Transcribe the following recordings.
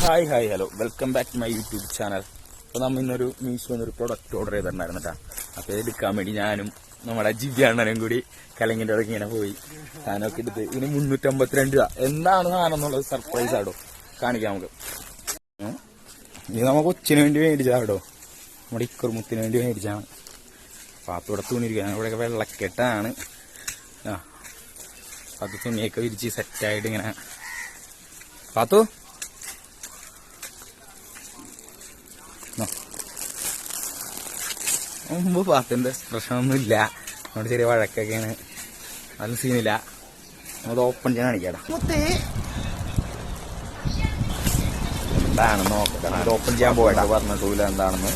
Hi hello welcome back to my YouTube channel. അപ്പോൾ നമ്മൾ ഇന്നൊരു മീഷോന്നൊരു പ്രൊഡക്റ്റ് ഓർഡർ ചെയ്തിട്ടുണ്ടായിരുന്നു കേട്ടോ. അപ്പോൾ എടുക്കാൻ വേണ്ടി ഞാനും നമ്മുടെ ജിവ്യാണ്ണനും കൂടി കലങ്ങിൻ്റെ ഇടയ്ക്ക് ഇങ്ങനെ പോയി സാധനമൊക്കെ എടുത്ത് ഇതിന് 352 രൂപ. എന്താണ് സാധനം എന്നുള്ളത് സർപ്രൈസ് ആടോ, കാണിക്കാം നമുക്ക്. ഇത് നമുക്ക് കൊച്ചിന് വേണ്ടി മേടിച്ചാടോ, നമ്മുടെ ഇക്കുറുമുത്തിന് വേണ്ടി മേടിച്ചാണ്. പാത്തോടെ തുണിയിരിക്കുകയാണ്, ഇവിടെയൊക്കെ വെള്ളക്കെട്ടാണ്. അത് തുണിയൊക്കെ വിരിച്ച് സെറ്റായിട്ട് ഇങ്ങനെ. പാത്തു മുമ്പ് പാത്തിന്റെ പ്രശ്നമൊന്നുമില്ല, നമ്മുടെ ചെറിയ വഴക്കൊക്കെയാണ്, നല്ല സീനില്ല. അത് ഓപ്പൺ ചെയ്യാൻ കാണിക്കാടാ. എന്താണ് നോക്കട്ടെ, അത് ഓപ്പൺ ചെയ്യാൻ പോകട്ടെ, പറഞ്ഞിട്ടില്ല എന്താണെന്ന്.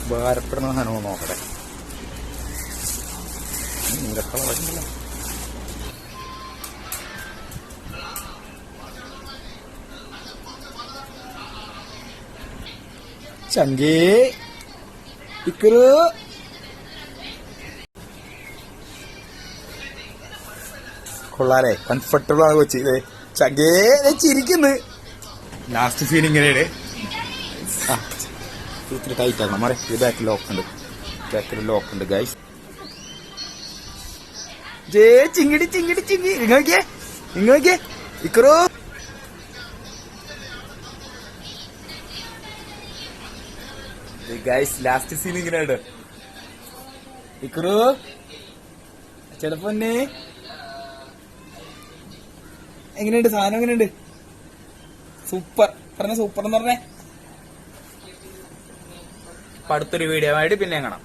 ഉപകാരപ്പെടുന്ന സാധനമോ നോക്കട്ടെ. നീലക്കളറില്ല, ചങ്കേ ഇക്കറ് കൊള്ളാലേ, കംഫർട്ടബിൾ ആണ് കൊച്ചി. ചങ്കേ ചിരിക്കുന്നു. ലാസ്റ്റ് സീൻ ഇങ്ങനെയാണ്. ഇത്തിരി ടൈറ്റ് ആക്കണം മാറേ. ഇത് ബാക്കിൽ ലോക്ക് ഉണ്ട് ഗൈസ്. ജേ ചിങ്കിടി ഇങ്ങോക്കിയേ ഇക്കറോ. ഗൈസ് ലാസ്റ്റ് സീൻ ഇങ്ങനെയാണ്. ഇക്കറു ചിലപ്പോ എങ്ങനെയുണ്ട് സാധനം, എങ്ങനെയുണ്ട്? സൂപ്പർ പറഞ്ഞ സൂപ്പർ എന്ന് പറഞ്ഞേ. അടുത്തൊരു വീഡിയോ ആയിട്ട് പിന്നെ കാണാം.